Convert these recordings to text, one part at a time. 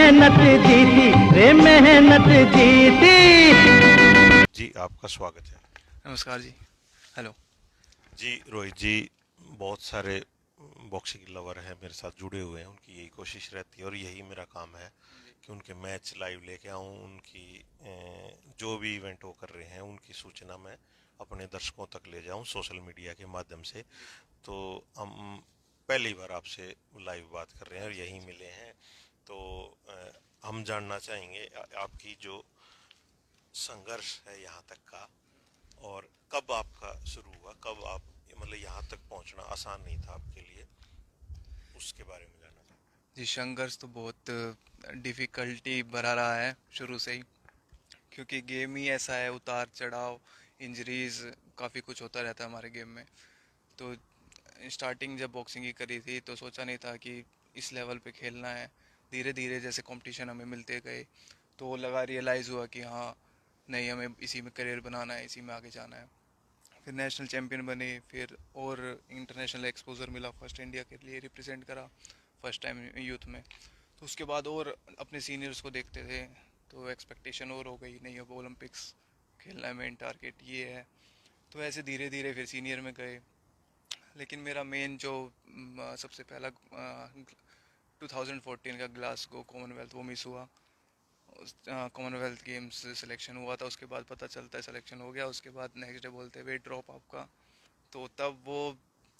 मेहनत जीती रे मेहनत जीती। जी आपका स्वागत है। नमस्कार जी। हेलो। जी रोहित जी, बहुत सारे बॉक्सिंग लवर हैं मेरे साथ जुड़े हुए हैं, उनकी यही कोशिश रहती है और यही मेरा काम है कि उनके मैच लाइव लेके आऊँ, उनकी जो भी इवेंट वो कर रहे हैं उनकी सूचना मैं अपने दर्शकों तक ले जाऊं सोशल मीडिया के माध्यम से। तो हम पहली बार आपसे लाइव बात कर रहे हैं और यहीं मिले हैं। तो हम जानना चाहेंगे आपकी जो संघर्ष है यहाँ तक का, और कब आपका शुरू हुआ, कब आप मतलब यहाँ तक पहुँचना आसान नहीं था आपके लिए, उसके बारे में जानना चाहूँगा। जी, संघर्ष तो बहुत डिफ़िकल्टी भरा रहा है शुरू से ही, क्योंकि गेम ही ऐसा है, उतार चढ़ाव, इंजरीज, काफ़ी कुछ होता रहता है हमारे गेम में। तो स्टार्टिंग जब बॉक्सिंग की करी थी तो सोचा नहीं था कि इस लेवल पे खेलना है। धीरे धीरे जैसे कंपटीशन हमें मिलते गए तो लगा रियलाइज़ हुआ कि हाँ, नहीं, हमें इसी में करियर बनाना है, इसी में आगे जाना है। फिर नेशनल चैम्पियन बने, फिर और इंटरनेशनल एक्सपोजर मिला, फर्स्ट इंडिया के लिए रिप्रेजेंट करा फर्स्ट टाइम यूथ में। तो उसके बाद और अपने सीनियर्स को देखते थे तो एक्सपेक्टेशन और हो गई, नहीं अब ओलंपिक्स खेलना है, मेन टारगेट ये है। तो ऐसे धीरे धीरे फिर सीनियर में गए। लेकिन मेरा मेन जो सबसे पहला 2014 का ग्लासगो कॉमनवेल्थ वो मिस हुआ। कॉमनवेल्थ गेम्स सिलेक्शन हुआ था, उसके बाद पता चलता है सिलेक्शन हो गया, उसके बाद नेक्स्ट डे बोलते हैं वेट ड्रॉप आपका। तो तब वो,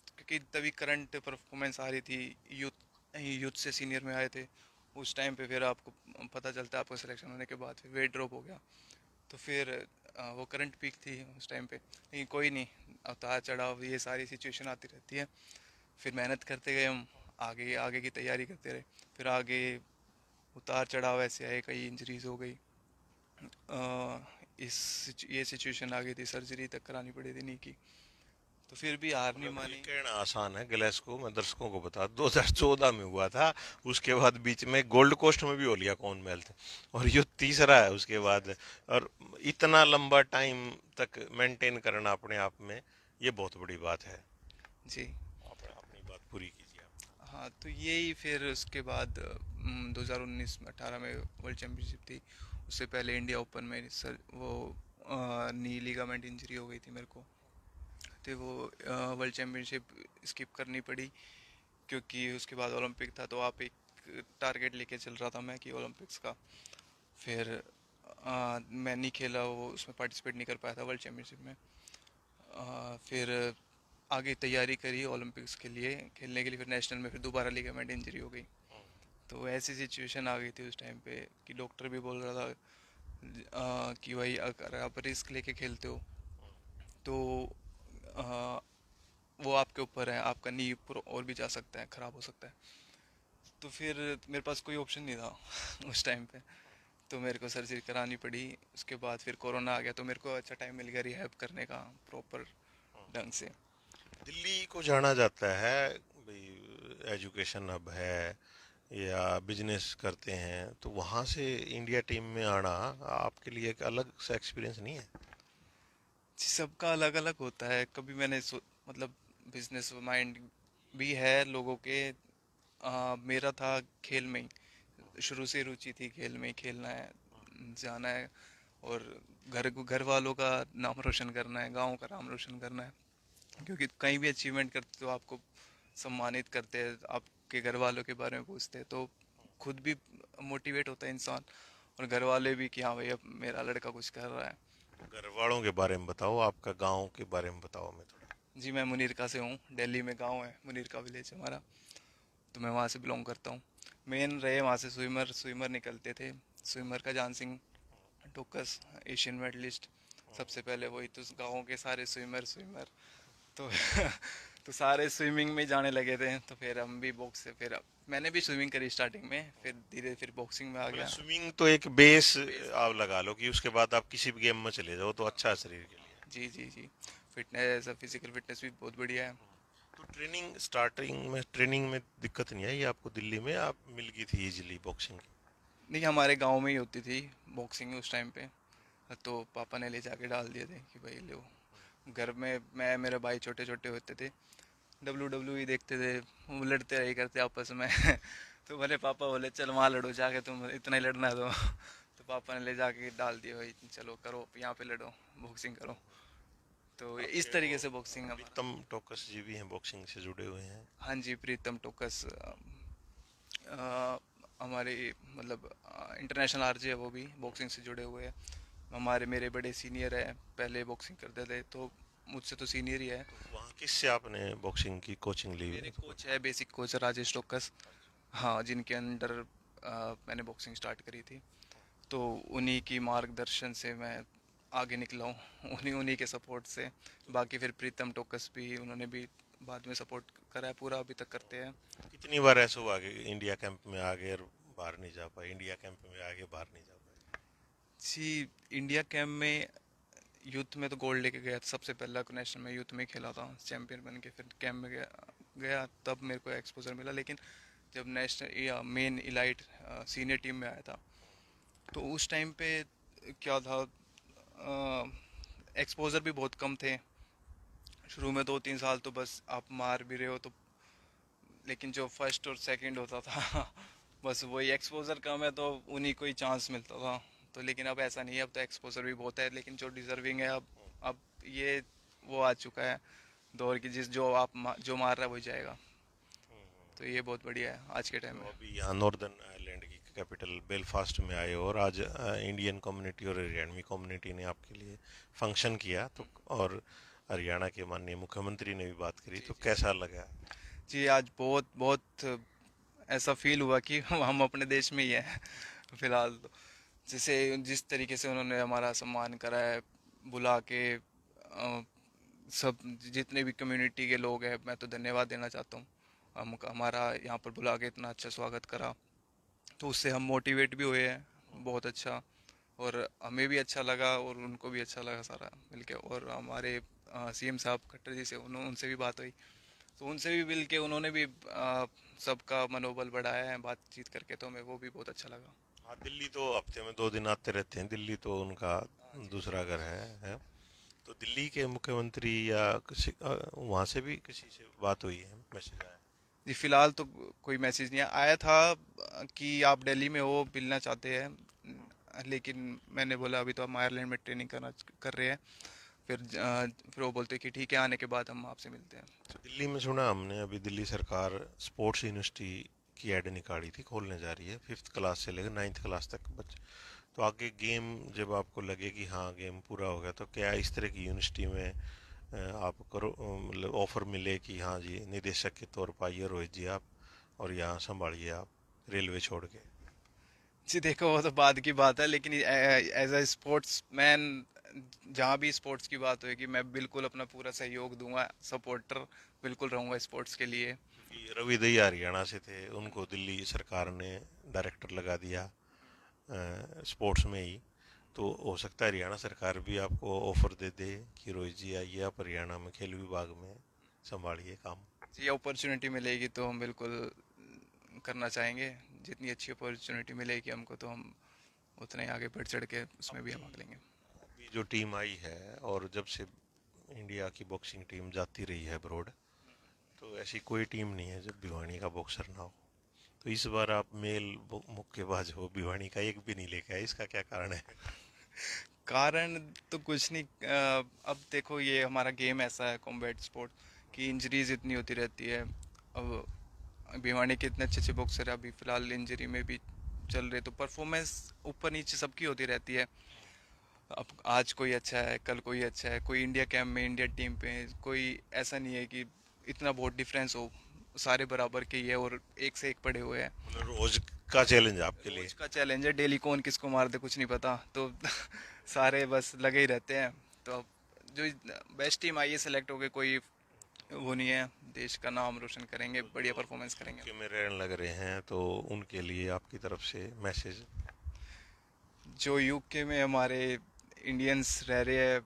क्योंकि तभी करंट परफॉर्मेंस आ रही थी, यूथ यूथ से सीनियर में आए थे उस टाइम पे, फिर आपको पता चलता है आपको सिलेक्शन होने के बाद फिर वेट ड्रॉप हो गया। तो फिर वो करंट पीक थी उस टाइम पे, लेकिन कोई नहीं, उतार चढ़ाव ये सारी सिचुएशन आती रहती है। फिर मेहनत करते गए हम, आगे आगे की तैयारी करते रहे। फिर आगे उतार चढ़ाव ऐसे आए, कई इंजरीज हो गई। ये सिचुएशन आ गई थी, सर्जरी तक करानी पड़ी थी नी की। तो फिर भी हार नहीं मतलब ये मानी। कहना आसान है, ग्लासगो मैं दर्शकों को बता, 2014 में हुआ था। उसके बाद बीच में गोल्ड कोस्ट में भी हो लिया कॉमनवेल्थ, और ये तीसरा है उसके बाद। और इतना लंबा टाइम तक मेंटेन करना अपने आप में, ये बहुत बड़ी बात है। जी। आप अपनी बात पूरी कीजिए आप। हाँ, तो यही फिर उसके बाद 2019 में 18 में वर्ल्ड चैम्पियनशिप थी। उससे पहले इंडिया ओपन में सर वो नी लिगामेंट इंजरी हो गई थी मेरे को। तो वो वर्ल्ड चैम्पियनशिप स्किप करनी पड़ी, क्योंकि उसके बाद ओलंपिक था। तो आप एक टारगेट लेके चल रहा था मैं कि ओलंपिक्स का। फिर मैं नहीं खेला, वो उसमें पार्टिसिपेट नहीं कर पाया था वर्ल्ड चैम्पियनशिप में। फिर आगे तैयारी करी ओलंपिक्स के लिए खेलने के लिए, फिर नेशनल में फिर दोबारा लिगामेंट इंजरी हो गई। तो ऐसी सिचुएशन आ गई थी उस टाइम पे कि डॉक्टर भी बोल रहा था कि भाई अगर आप रिस्क लेके खेलते हो तो आ, वो आपके ऊपर है, आपका नी और भी जा सकता है, ख़राब हो सकता है। तो फिर मेरे पास कोई ऑप्शन नहीं था उस टाइम पे। तो मेरे को सर्जरी करानी पड़ी। उसके बाद फिर कोरोना आ गया, तो मेरे को अच्छा टाइम मिल गया रिहैब करने का प्रॉपर ढंग से। दिल्ली को जाना जाता है भाई, एजुकेशन हब है या बिजनेस करते हैं, तो वहाँ से इंडिया टीम में आना आपके लिए एक अलग सा एक्सपीरियंस नहीं है? जी, सबका अलग अलग होता है। कभी मैंने मतलब बिजनेस माइंड भी है लोगों के। मेरा था खेल में ही, शुरू से रुचि थी खेल में ही, खेलना है, जाना है, और घर वालों का नाम रोशन करना है, गांव का नाम रोशन करना है। क्योंकि कहीं भी अचीवमेंट करते तो आपको सम्मानित करते हैं, आपके घर वालों के बारे में पूछते हैं, तो खुद भी मोटिवेट होता है इंसान, और घर वाले भी कि हाँ भाई अब मेरा लड़का कुछ कर रहा है। घर वालों के बारे में बताओ, आपका गांव के बारे में बताओ हमें थोड़ा। जी, मैं मुनीरका से हूँ, दिल्ली में गांव है, मुनीरका विलेज हमारा। तो मैं वहाँ से बिलोंग करता हूँ। मेन रहे वहाँ से स्विमर स्विमर निकलते थे। स्विमर का जान सिंह टोकस, एशियन मेडलिस्ट, सबसे पहले वही। तो गाँव के सारे स्विमर स्विमर तो तो सारे स्विमिंग में जाने लगे थे। तो फिर हम भी बॉक्स से, फिर मैंने भी स्विमिंग करी स्टार्टिंग में, फिर धीरे फिर बॉक्सिंग में आ मतलब गया। स्विमिंग तो एक बेस आप लगा लो कि उसके बाद आप किसी भी गेम में चले जाओ तो अच्छा है शरीर के लिए। जी जी जी। फिटनेस, फिजिकल फिटनेस भी बहुत बढ़िया है। तो ट्रेनिंग में दिक्कत नहीं आई आपको? दिल्ली में आप मिल गई थी इजीली बॉक्सिंग की? नहीं, हमारे गांव में ही होती थी बॉक्सिंग उस टाइम पे। तो पापा ने ले जाके डाल दिए थे कि भाई लो। घर में मैं, मेरे भाई छोटे छोटे होते थे, डब्ल्यू डब्ल्यू ही देखते थे, वो लड़ते रहे करते आपस में तो मेरे पापा बोले चल वहाँ लड़ो जाके, तुम इतना ही लड़ना है तो पापा ने ले जाके डाल दिया, भाई चलो करो यहाँ पे लड़ो, बॉक्सिंग करो। तो इस आपके वो तरीके से बॉक्सिंग हमारा। प्रीतम टोकस जी भी हैं, बॉक्सिंग से जुड़े हुए हैं। हाँ जी, प्रीतम टोकस अ, हमारे मतलब इंटरनेशनल आरजे है, वो भी बॉक्सिंग से जुड़े हुए हैं। हमारे मेरे बड़े सीनियर हैं, पहले बॉक्सिंग करते थे, तो मुझसे तो सीनियर ही है। तो वहाँ किससे आपने बॉक्सिंग की कोचिंग ली मेरे है? कोच है, बेसिक कोच राजेश टोकस। हाँ, जिनके अंडर मैंने बॉक्सिंग स्टार्ट करी थी। तो उन्हीं की मार्गदर्शन से मैं आगे निकला हूँ, उन्हीं उन्हीं के सपोर्ट से। बाकी फिर प्रीतम टोकस भी, उन्होंने भी बाद में सपोर्ट करा है, पूरा अभी तक करते हैं। कितनी बार ऐसा हुआ कि इंडिया कैंप में आ गए और बाहर नहीं जा पाए, इंडिया कैंप में आगे बाहर नहीं जा पाए? जी, इंडिया कैंप में यूथ में तो गोल्ड लेके गया था, सबसे पहला नेशनल में यूथ में खेला था, चैंपियन बन के फिर कैंप में गया तब मेरे को एक्सपोजर मिला। लेकिन जब नेशनल या मेन इलाइट सीनियर टीम में आया था, तो उस टाइम पे क्या था, एक्सपोजर भी बहुत कम थे। शुरू में 2-3 साल तो बस आप मार भी रहे हो तो, लेकिन जो फर्स्ट और सेकंड होता था बस वही एक्सपोजर कम है तो उन्हीं को ही चांस मिलता था। तो लेकिन अब ऐसा नहीं है, अब तो एक्सपोजर भी बहुत है, लेकिन जो डिजर्विंग है अब ये वो आ चुका है दौर की, जो जो मार रहा है वही जाएगा। तो ये बहुत बढ़िया है आज के टाइम तो में। अभी यहाँ नॉर्दर्न आयरलैंड की कैपिटल बेलफास्ट में आए हो और आज इंडियन कम्युनिटी और हरियाणवी कम्युनिटी ने आपके लिए फंक्शन किया, तो और हरियाणा के माननीय मुख्यमंत्री ने भी बात करी, जी तो जी कैसा लगा? जी, आज बहुत बहुत ऐसा फील हुआ कि हम अपने देश में ही हैं फिलहाल तो। जैसे जिस तरीके से उन्होंने हमारा सम्मान करा है, बुला के सब जितने भी कम्युनिटी के लोग हैं, मैं तो धन्यवाद देना चाहता हूँ। हम हमारा यहाँ पर बुला के इतना अच्छा स्वागत करा, तो उससे हम मोटिवेट भी हुए हैं बहुत अच्छा। और हमें भी अच्छा लगा और उनको भी अच्छा लगा सारा मिलके। और हमारे सीएम साहब खट्टर जी से उनसे भी बात हुई, तो उनसे भी मिल के उन्होंने भी सबका मनोबल बढ़ाया है बातचीत करके, तो हमें वो भी बहुत अच्छा लगा। हाँ, दिल्ली तो हफ्ते में 2 दिन आते रहते हैं, दिल्ली तो उनका हाँ जी जी। दूसरा घर है। तो दिल्ली के मुख्यमंत्री या किसी वहाँ से भी किसी से बात हुई है, मैसेज आया? जी फिलहाल तो कोई मैसेज नहीं आया था कि आप दिल्ली में हो, मिलना चाहते हैं, लेकिन मैंने बोला अभी तो हम आयरलैंड में ट्रेनिंग कर रहे हैं। फिर वो बोलते कि ठीक है, आने के बाद हम आपसे मिलते हैं। तो दिल्ली में सुना हमने, अभी दिल्ली सरकार स्पोर्ट्स यूनिवर्सिटी की ऐड निकाली थी, खोलने जा रही है, 5th क्लास से लेकर 9th क्लास तक बच्चे। तो आगे गेम जब आपको लगे कि हाँ गेम पूरा हो गया, तो क्या इस तरह की यूनिवर्सिटी में आप करो, मतलब ऑफर मिले कि हाँ जी निदेशक के तौर पर आइए रोहित जी आप, और यहाँ संभालिए आप रेलवे छोड़ के? जी देखो, वो तो बाद की बात है, लेकिन एज अ स्पोर्ट्स मैन जहाँ भी स्पोर्ट्स की बात होगी, मैं बिल्कुल अपना पूरा सहयोग दूंगा, सपोर्टर बिल्कुल रहूंगा स्पोर्ट्स के लिए। क्योंकि रवि दहिया हरियाणा से थे, उनको दिल्ली सरकार ने डायरेक्टर लगा दिया स्पोर्ट्स में ही। तो हो सकता है हरियाणा सरकार भी आपको ऑफर दे दे कि रोहित जी आइए आप हरियाणा में खेल विभाग में संभालिए काम। जी अपॉर्चुनिटी मिलेगी तो हम बिल्कुल करना चाहेंगे। जितनी अच्छी अपॉर्चुनिटी मिलेगी हमको, तो हम उतना ही आगे बढ़ चढ़ के उसमें भी हम अभी भाग लेंगे। अभी जो टीम आई है, और जब से इंडिया की बॉक्सिंग टीम जाती रही है अब्रॉड, तो ऐसी कोई टीम नहीं है जब भिवानी का बॉक्सर ना हो। तो इस बार आप मेल मुक्केबाज हो, भिवानी का एक भी नहीं लेके आए, इसका क्या कारण है? कारण तो कुछ नहीं, अब देखो ये हमारा गेम ऐसा है, कॉम्बैट स्पोर्ट, कि इंजरीज इतनी होती रहती है। अब भिवानी के इतने अच्छे अच्छे बॉक्सर है, अभी फिलहाल इंजरी में भी चल रहे, तो परफॉर्मेंस ऊपर नीचे सबकी होती रहती है। अब आज कोई अच्छा है, कल कोई अच्छा है, कोई इंडिया कैंप में इंडिया टीम पे है, कोई ऐसा नहीं है कि इतना बहुत डिफरेंस हो। सारे बराबर के ही है और एक से एक पड़े हुए हैं। मतलब रोज का चैलेंज आपके लिए? रोज का चैलेंज है, डेली कौन किसको मार दे कुछ नहीं पता, तो सारे बस लगे ही रहते हैं। तो अब जो बेस्ट टीम आई है सेलेक्ट हो गए, कोई वो नहीं है, देश का नाम रोशन करेंगे, तो बढ़िया जो परफॉर्मेंस करेंगे। यूके में रहने लग रहे हैं, तो उनके लिए आपकी तरफ से मैसेज? जो यूके में हमारे इंडियंस रह रहे हैं,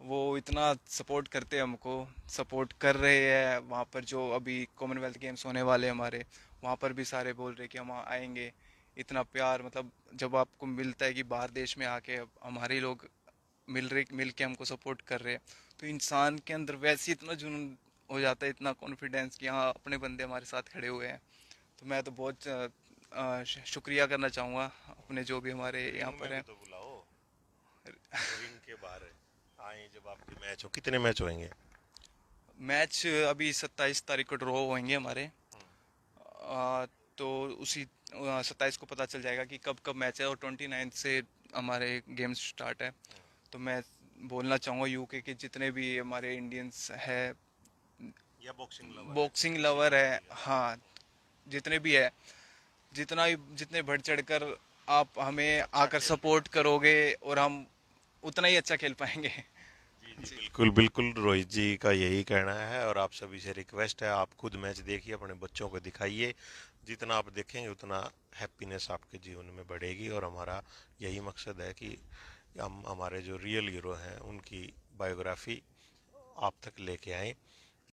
वो इतना सपोर्ट करते हैं हमको, सपोर्ट कर रहे हैं। वहाँ पर जो अभी कॉमनवेल्थ गेम्स होने वाले हैं हमारे, वहाँ पर भी सारे बोल रहे कि हम आएंगे। इतना प्यार, मतलब जब आपको मिलता है कि बाहर देश में आके हमारे लोग मिल के हमको सपोर्ट कर रहे हैं, तो इंसान के अंदर वैसे ही इतना जुनून हो जाता है, इतना कॉन्फिडेंस कि हाँ अपने बंदे हमारे साथ खड़े हुए हैं। तो मैं तो बहुत शुक्रिया करना चाहूँगा अपने जो भी हमारे यहाँ रिंग में पर भी हैं। तो बुलाओ, रिंग के बाहर आए जब आपके मैच हो। कितने मैच होंगे? मैच अभी 27 तारीख को ड्रॉ होंगे हमारे। तो उसी 27 को पता चल जाएगा कि कब कब मैच है, और 29 से हमारे गेम्स स्टार्ट है। तो मैं बोलना चाहूँगा यूके के जितने भी हमारे इंडियंस है, या बॉक्सिंग लवर है, बॉक्सिंग किसी लवर को भी है, हाँ। हाँ, जितने भी है, जितने बढ़ चढ़कर आप हमें अच्छा आकर खेलते हैं। सपोर्ट करोगे और हम उतना ही अच्छा खेल पाएंगे। जी जी, जी। बिल्कुल बिल्कुल, रोहित जी का यही कहना है और आप सभी से रिक्वेस्ट है, आप खुद मैच देखिए, अपने बच्चों को दिखाइए। जितना आप देखेंगे उतना हैप्पीनेस आपके जीवन में बढ़ेगी, और हमारा यही मकसद है कि हम हमारे जो रियल हीरो हैं उनकी बायोग्राफी आप तक लेके आएं।